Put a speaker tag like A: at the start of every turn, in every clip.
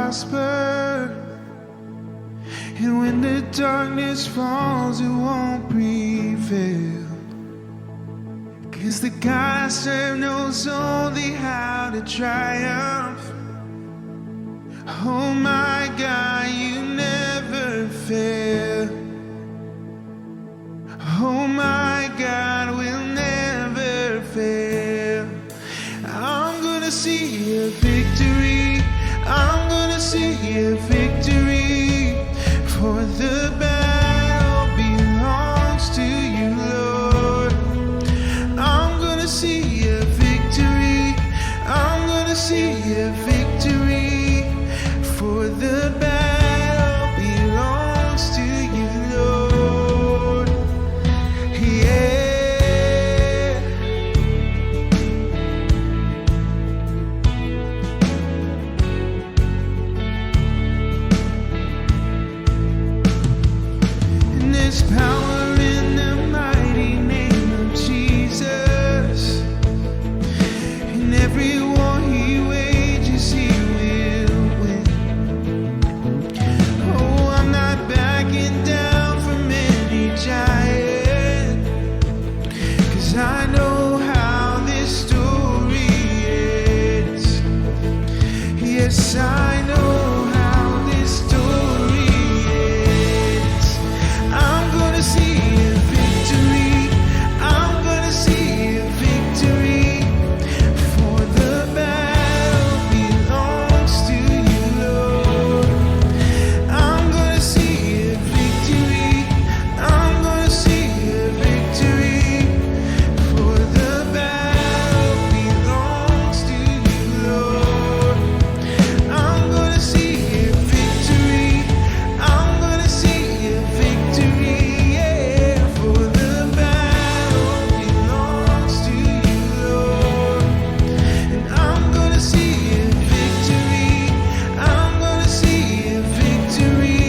A: prosper. And when the darkness falls, it won't prevail. 'Cause the God I serve knows only how to triumph. Oh my God, you never fail. Oh my God, will never fail. I'm gonna see a victory. I'm gonna see a victory. For the battle belongs to you, Lord. I'm gonna see a victory. I'm gonna see a victory. For the battle belongs to you, Lord. Yeah. And there's power in the mighty name of Jesus. In every war he wages, he will win. Oh, I'm not backing down from any giant, 'cause I know how this story ends. Yes, I know how this story ends. I'm gonna see a victory. I'm gonna see a victory. For the battle belongs to you, Lord. I'm gonna see a victory. I'm gonna see a victory. For the battle belongs to you, Lord. I'm gonna see a victory. I'm gonna see a victory. Yeah, for the battle belongs to you, Lord. And I'm gonna see a victory. I'm gonna see a victory.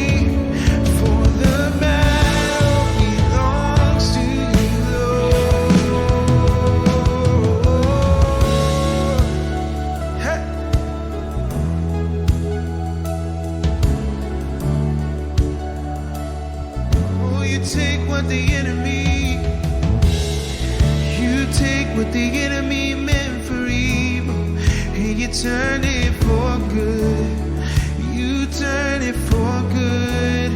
A: For the battle belongs to you, Lord. Hey. Oh, you take what the enemy meant for evil, and you turn it for good. You turn it for good.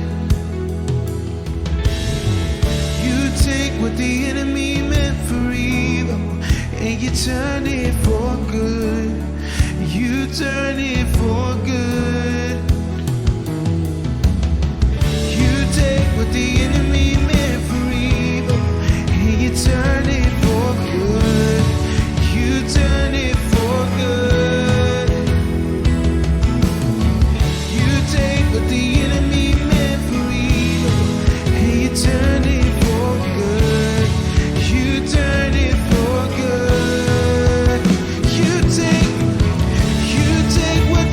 A: You take what the enemy meant for evil, and you turn it for good. You turn it for good. You take what the enemy meant for evil, and you turn it for good. You turn it for good. You take what the enemy meant for evil, and you turn it for good. You turn it for good. You take what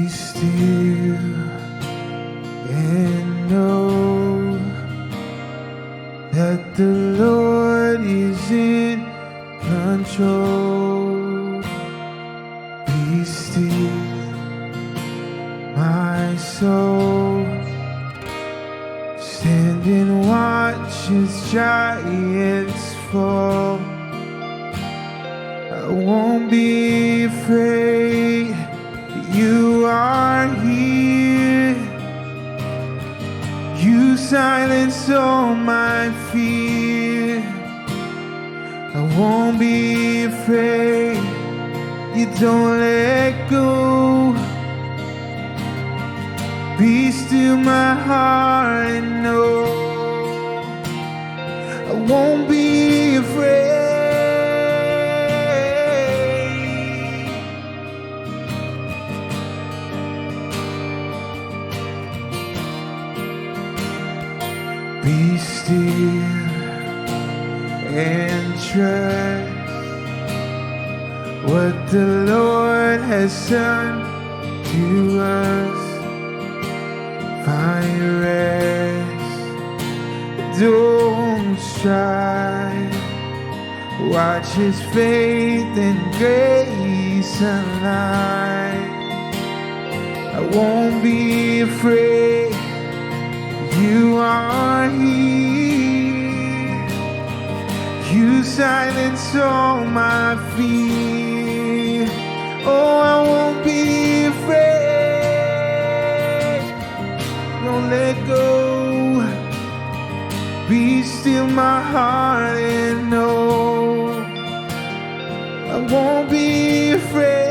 A: Be still and know that the Lord is in control. Be still, my soul. Stand and watch as giants fall. I won't be afraid. You are here. You silence all my fear. I won't be afraid. You don't let go. Be still, my heart, and know I won't be afraid. Be still and trust what the Lord has done to us. Find rest, don't strive. Watch His faith and grace align. I won't be afraid. You are here. You silence all my fear. Oh, I won't be afraid. Don't let go. Be still, my heart, and know I won't be afraid.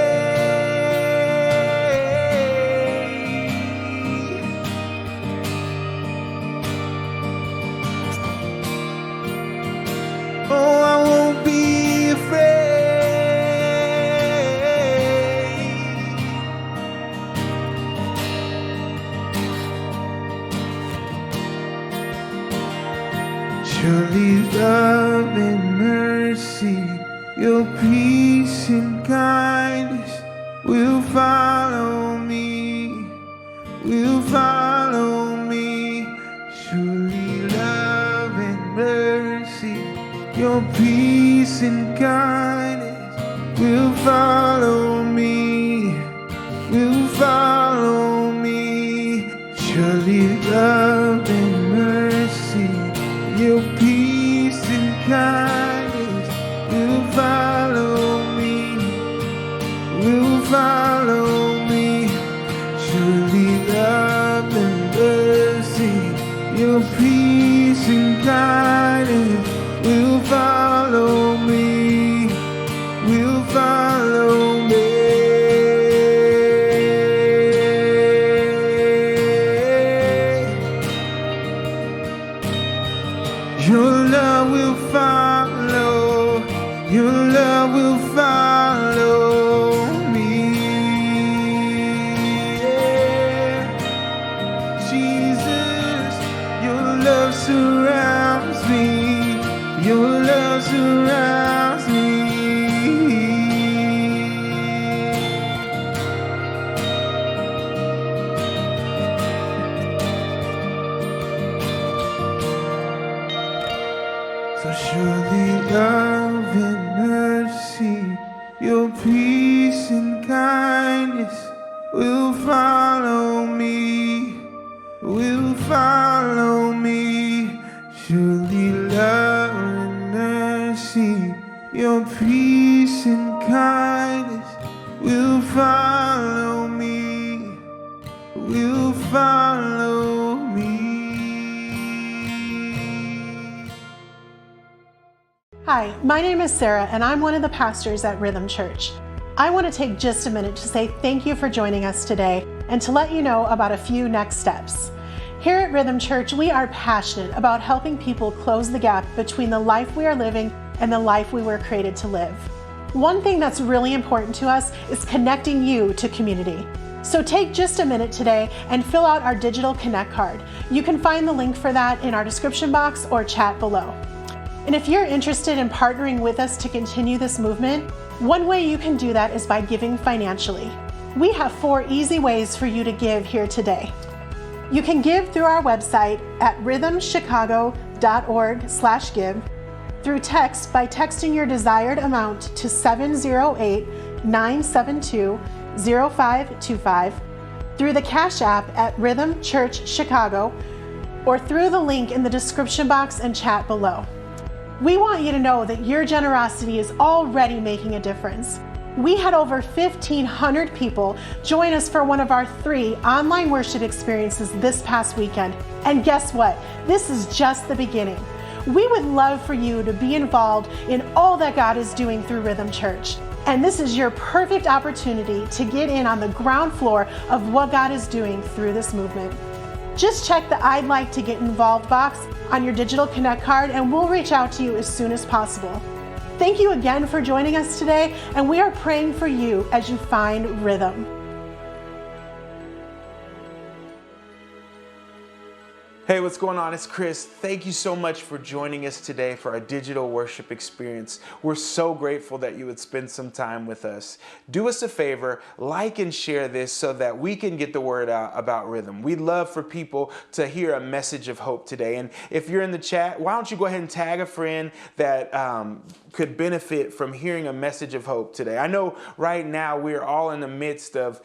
A: Oh, I won't be afraid. Surely love and mercy, your peace and kindness will follow me, will follow me. Surely love and mercy, your peace and kindness will follow me, will follow me. Surely love and mercy, your peace and kindness will follow me, will follow me. Surely love and mercy, your peace and kindness will follow me, will follow me. Your love will follow, your love will follow me. Yeah. Jesus, your love surrounds me, your love surrounds me. So surely love and mercy, your peace and kindness will follow me, will follow me. Surely love and mercy, your peace and kindness will follow me, will follow me.
B: Hi, my name is Sarah, and I'm one of the pastors at Rhythm Church. I want to take just a minute to say thank you for joining us today and to let you know about a few next steps. Here at Rhythm Church, we are passionate about helping people close the gap between the life we are living and the life we were created to live. One thing that's really important to us is connecting you to community. So take just a minute today and fill out our digital Connect card. You can find the link for that in our description box or chat below. And if you're interested in partnering with us to continue this movement, one way you can do that is by giving financially. We have 4 easy ways for you to give here today. You can give through our website at rhythmchicago.org/give, through text by texting your desired amount to 708-972-0525, through the Cash App at Rhythm Church Chicago, or through the link in the description box and chat below. We want you to know that your generosity is already making a difference. We had over 1,500 people join us for one of our 3 online worship experiences this past weekend. And guess what? This is just the beginning. We would love for you to be involved in all that God is doing through Rhythm Church. And this is your perfect opportunity to get in on the ground floor of what God is doing through this movement. Just check the I'd like to get involved box on your digital Connect card and we'll reach out to you as soon as possible. Thank you again for joining us today, and we are praying for you as you find rhythm.
C: Hey, what's going on? It's Chris. Thank you so much for joining us today for our digital worship experience. We're so grateful that you would spend some time with us. Do us a favor, like and share this so that we can get the word out about Rhythm. We'd love for people to hear a message of hope today. And if you're in the chat, why don't you go ahead and tag a friend that could benefit from hearing a message of hope today. I know right now we're all in the midst of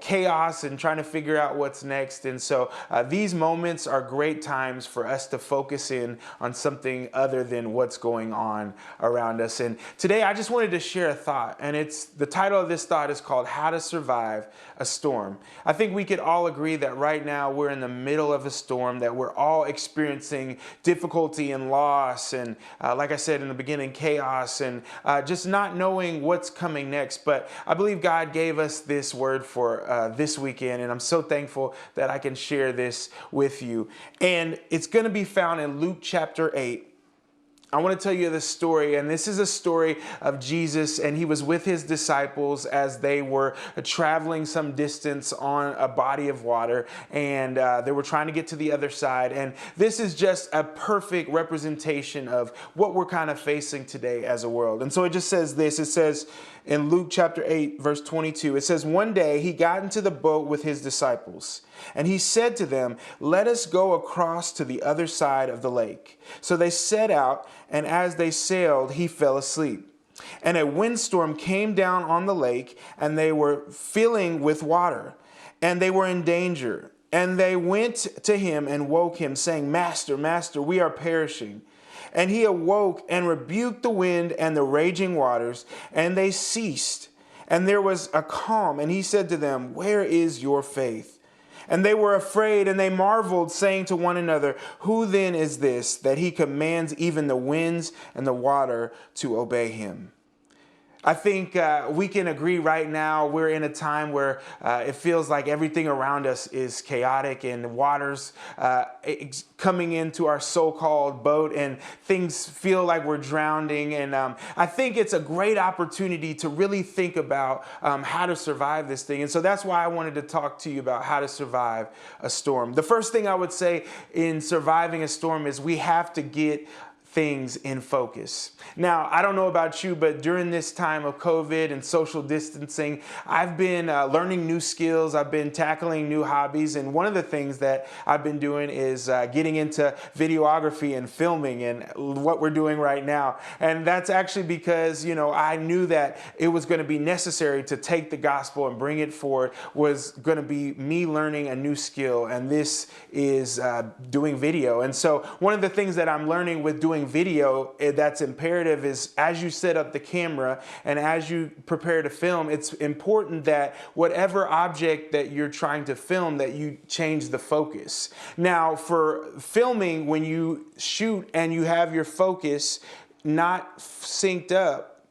C: chaos and trying to figure out what's next. And so these moments are great times for us to focus in on something other than what's going on around us. And today I just wanted to share a thought, and the title of this thought is called How to Survive a Storm. I think we could all agree that right now we're in the middle of a storm, that we're all experiencing difficulty and loss, and like I said in the beginning, chaos, and just not knowing what's coming next. But I believe God gave us this word for this weekend, and I'm so thankful that I can share this with you. And it's going to be found in Luke chapter 8. I want to tell you this story, and this is a story of Jesus, and he was with his disciples as they were traveling some distance on a body of water, and they were trying to get to the other side. And this is just a perfect representation of what we're kind of facing today as a world. And so it just says this. It says in Luke chapter 8, verse 22, it says, "One day he got into the boat with his disciples, and he said to them, 'Let us go across to the other side of the lake.' So they set out, and as they sailed, he fell asleep. And a windstorm came down on the lake, and they were filling with water, and they were in danger. And they went to him and woke him, saying, 'Master, Master, we are perishing.' And he awoke and rebuked the wind and the raging waters, and they ceased. And there was a calm. And he said to them, 'Where is your faith?' And they were afraid, and they marveled, saying to one another, 'Who then is this, that he commands even the winds and the water to obey him?'" I think we can agree right now we're in a time where it feels like everything around us is chaotic, and water's coming into our so-called boat, and things feel like we're drowning. And I think it's a great opportunity to really think about how to survive this thing. And so that's why I wanted to talk to you about how to survive a storm. The first thing I would say in surviving a storm is we have to get things in focus. Now, I don't know about you, but during this time of COVID and social distancing, I've been learning new skills. I've been tackling new hobbies. And one of the things that I've been doing is getting into videography and filming, and what we're doing right now. And that's actually because, I knew that it was going to be necessary to take the gospel and bring it forward, was going to be me learning a new skill. And this is doing video. And so one of the things that I'm learning with doing video that's imperative is, as you set up the camera and as you prepare to film, it's important that whatever object that you're trying to film, that you change the focus. Now, for filming, when you shoot and you have your focus not synced up,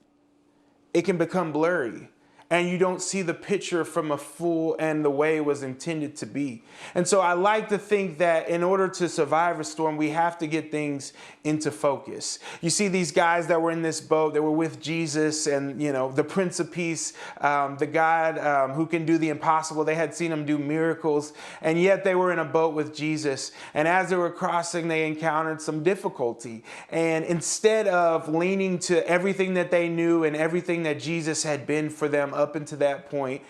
C: it can become blurry, and you don't see the picture from a full and the way it was intended to be. And so I like to think that in order to survive a storm, we have to get things into focus. You see these guys that were in this boat, they were with Jesus, and the Prince of Peace, the God who can do the impossible. They had seen him do miracles, and yet they were in a boat with Jesus. And as they were crossing, they encountered some difficulty. And instead of leaning to everything that they knew and everything that Jesus had been for them up until that point,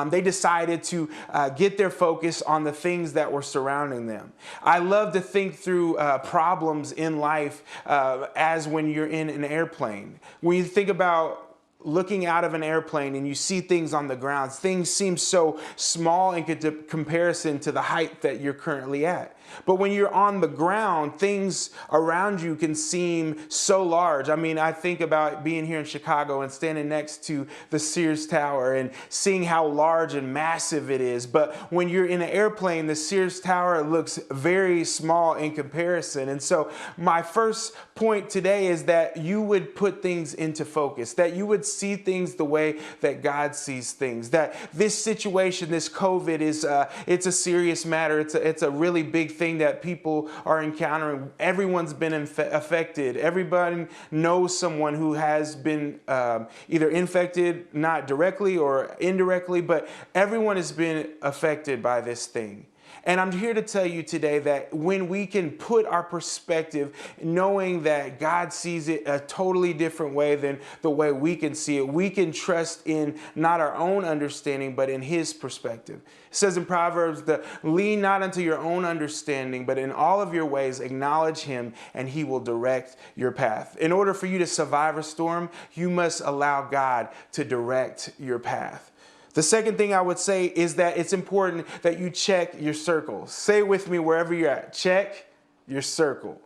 C: they decided to get their focus on the things that were surrounding them. I love to think through problems in life as when you're in an airplane. When you think about looking out of an airplane and you see things on the ground, things seem so small in comparison to the height that you're currently at. But when you're on the ground, things around you can seem so large. I mean, I think about being here in Chicago and standing next to the Sears Tower and seeing how large and massive it is. But when you're in an airplane, the Sears Tower looks very small in comparison. And so my first point today is that you would put things into focus, that you would see things the way that God sees things, that this situation, this COVID is, it's a serious matter. It's a really big thing that people are encountering. Everyone's been affected. Everybody knows someone who has been either infected, not directly or indirectly, but everyone has been affected by this thing. And I'm here to tell you today that when we can put our perspective, knowing that God sees it a totally different way than the way we can see it, we can trust in not our own understanding, but in His perspective. It says in Proverbs, lean not unto your own understanding, but in all of your ways acknowledge Him, and He will direct your path. In order for you to survive a storm, you must allow God to direct your path. The second thing I would say is that it's important that you check your circle. Say with me wherever you're at, check your circle.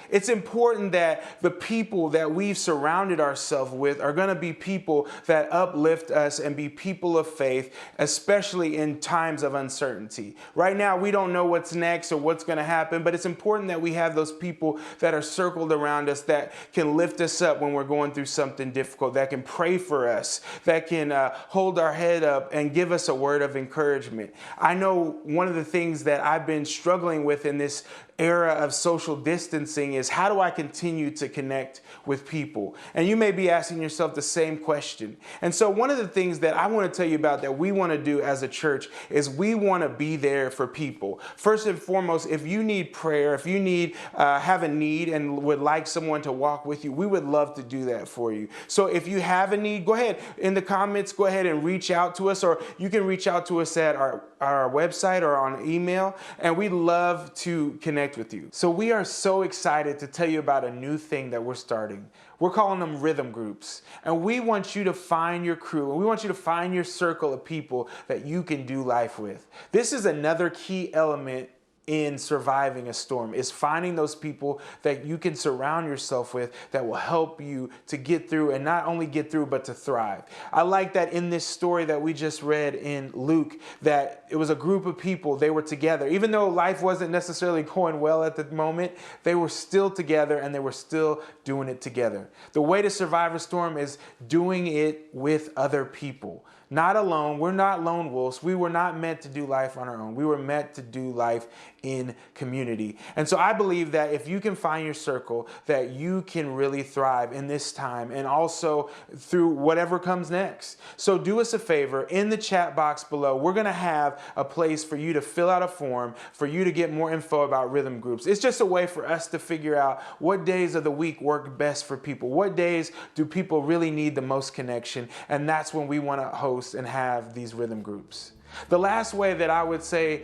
C: It's important that the people that we've surrounded ourselves with are going to be people that uplift us and be people of faith, especially in times of uncertainty. Right now, we don't know what's next or what's going to happen, but it's important that we have those people that are circled around us that can lift us up when we're going through something difficult, that can pray for us, that can hold our head up and give us a word of encouragement. I know one of the things that I've been struggling with in this era of social distancing is, how do I continue to connect with people? And you may be asking yourself the same question. And so one of the things that I want to tell you about that we want to do as a church is we want to be there for people. First and foremost, if you need prayer, if you have a need and would like someone to walk with you, we would love to do that for you. So if you have a need, go ahead in the comments, go ahead and reach out to us, or you can reach out to us at our website or on email, and we'd love to connect with you. So we are so excited to tell you about a new thing that we're starting. We're calling them rhythm groups. And we want you to find your crew, and we want you to find your circle of people that you can do life with. This is another key element in surviving a storm, is finding those people that you can surround yourself with that will help you to get through, and not only get through, but to thrive. I like that in this story that we just read in Luke, that it was a group of people, they were together. Even though life wasn't necessarily going well at the moment, they were still together and they were still doing it together. The way to survive a storm is doing it with other people. Not alone. We're not lone wolves. We were not meant to do life on our own. We were meant to do life in community. And so I believe that if you can find your circle, that you can really thrive in this time and also through whatever comes next. So do us a favor, in the chat box below, we're going to have a place for you to fill out a form, for you to get more info about rhythm groups. It's just a way for us to figure out what days of the week work best for people. What days do people really need the most connection? And that's when we want to host and have these rhythm groups. The last way that I would say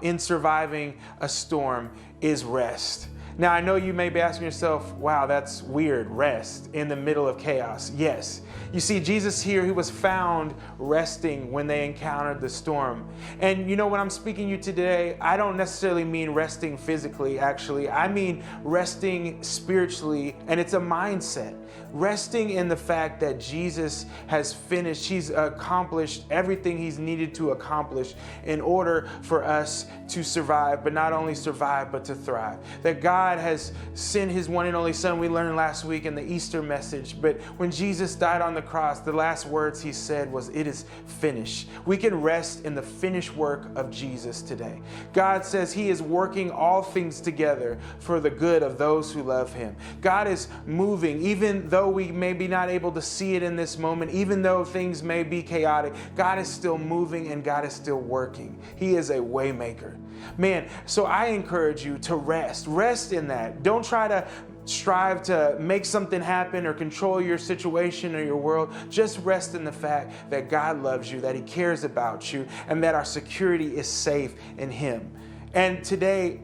C: in surviving a storm is rest. Now, I know you may be asking yourself, wow, that's weird, rest in the middle of chaos. Yes. You see, Jesus here, he was found resting when they encountered the storm. And you know, when I'm speaking to you today, I don't necessarily mean resting physically, actually. I mean resting spiritually, and it's a mindset. Resting in the fact that Jesus has finished, he's accomplished everything he's needed to accomplish in order for us to survive, but not only survive, but to thrive. That God has sent his one and only Son, we learned last week in the Easter message, but when Jesus died on the cross, the last words he said was, "It is finished." We can rest in the finished work of Jesus today. God says he is working all things together for the good of those who love him. God is moving, even though we may be not able to see it in this moment, even though things may be chaotic, God is still moving and God is still working. He is a way maker. Man, so I encourage you to rest. Rest in that. Don't try to strive to make something happen or control your situation or your world. Just rest in the fact that God loves you, that He cares about you, and that our security is safe in Him. And today,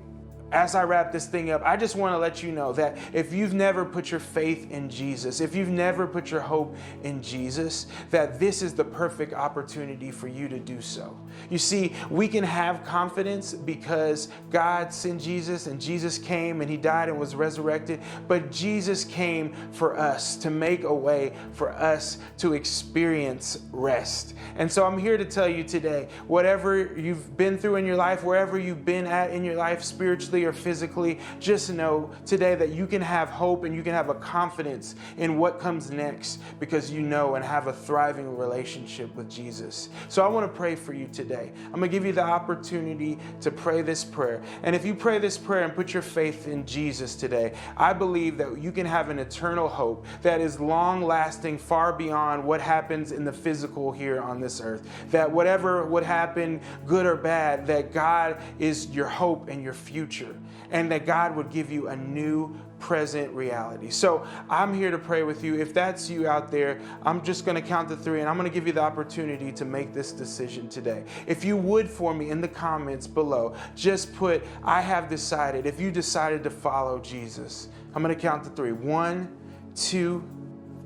C: as I wrap this thing up, I just want to let you know that if you've never put your faith in Jesus, if you've never put your hope in Jesus, that this is the perfect opportunity for you to do so. You see, we can have confidence because God sent Jesus, and Jesus came and He died and was resurrected, but Jesus came for us to make a way for us to experience rest. And so I'm here to tell you today, whatever you've been through in your life, wherever you've been at in your life, spiritually or physically, just know today that you can have hope and you can have a confidence in what comes next because you know and have a thriving relationship with Jesus. So I want to pray for you today. I'm going to give you the opportunity to pray this prayer. And if you pray this prayer and put your faith in Jesus today, I believe that you can have an eternal hope that is long lasting, far beyond what happens in the physical here on this earth. That whatever would happen, good or bad, that God is your hope and your future, and that God would give you a new present reality. So I'm here to pray with you. If that's you out there, I'm just going to count to 3, and I'm going to give you the opportunity to make this decision today. If you would, for me in the comments below, just put, I have decided. If you decided to follow Jesus, I'm going to count to 3. 1, 2,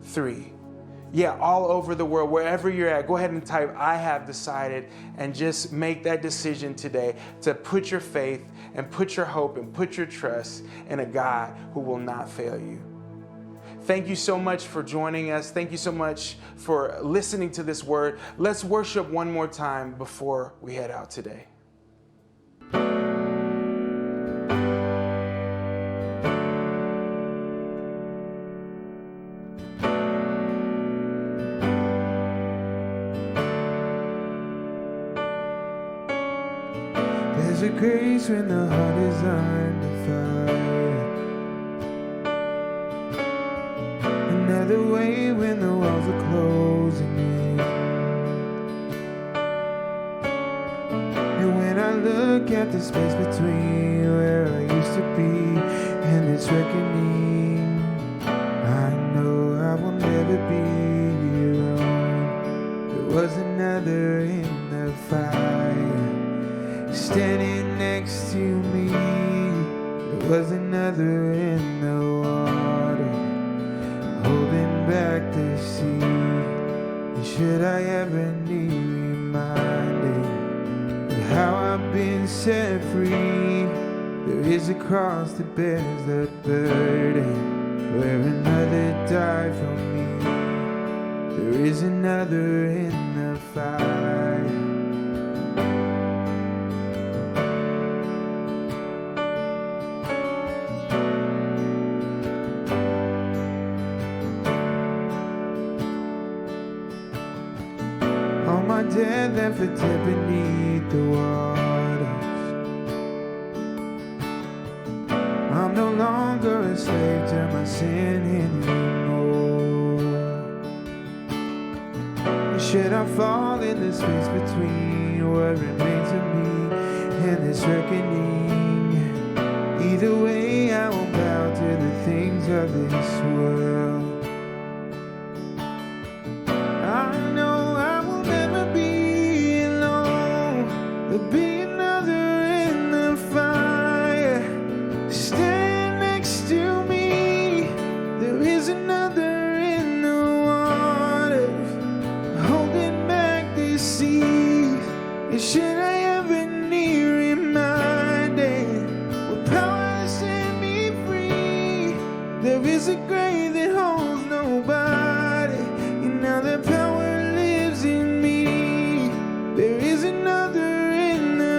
C: 3. Yeah, all over the world, wherever you're at, go ahead and type, I have decided, and just make that decision today to put your faith and put your hope and put your trust in a God who will not fail you. Thank you so much for joining us. Thank you so much for listening to this word. Let's worship one more time before we head out today.
A: There's a grace when the heart is under fire. Another way when the walls are closing in. And when I look at the space between where I used to be and this reckoning, I know I will never be alone. There was another in the fire standing next to me. There was another in the water holding back the sea. And should I ever need reminded of how I've been set free, there is a cross that bears that burden, where another died for me. There is another in the fire. Dead left for dead beneath the waters. I'm no longer a slave to my sin anymore. Should I fall in the space between what remains of me and this reckoning? Either way, I won't bow to the things of this world. There'll be another in the fire, stand next to me. There is another in the water, holding back the seas. And should I ever need reminded, with power to set me free, there is a grave that holds nobody, and now the power lives in me. There is another in the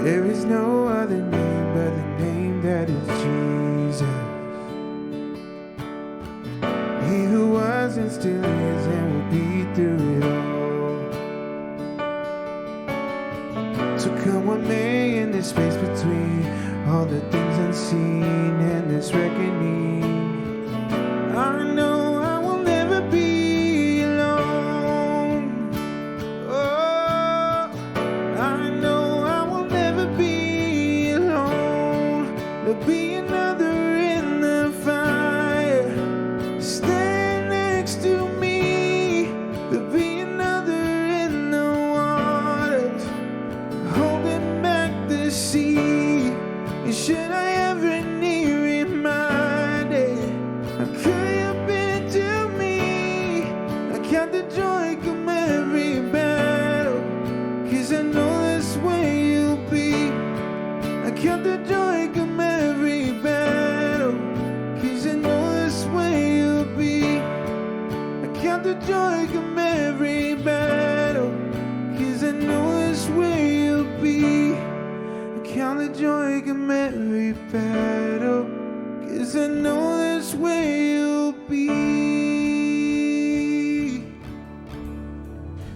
A: There is no other name but the name that is Jesus. He who was and still is and will be through it all. So come what may in this space between all the things unseen and this reckoning, I know I will never be alone. Oh, I know I will never be alone. There'll be another in the fire, stand next to me. There'll be another in the waters, holding back the sea. And should I ever need reminded how good you've been to me, I count the joy come every battle, 'cause I know that's where you'll be. I count the joy come every battle, 'cause I know that's where you'll be. I count the joy come every battle, 'cause I know that's where you'll be. I count the joy come every battle, 'cause I know that's where you'll be.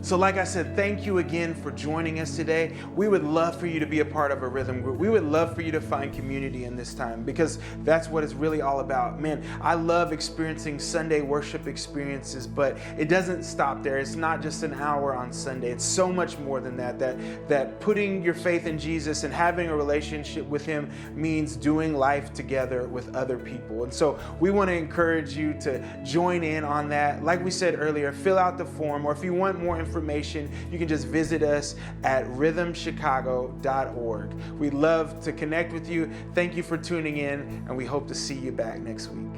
C: So like I said, thank you again for joining us today. We would love for you to be a part of a Rhythm group. We would love for you to find community in this time, because that's what it's really all about. Man, I love experiencing Sunday worship experiences, but it doesn't stop there. It's not just an hour on Sunday. It's so much more than that. That putting your faith in Jesus and having a relationship with Him means doing life together with other people. And so we want to encourage you to join in on that. Like we said earlier, fill out the form, or if you want more information, you can just visit us at rhythmchicago.org. We'd love to connect with you. Thank you for tuning in, and we hope to see you back next week.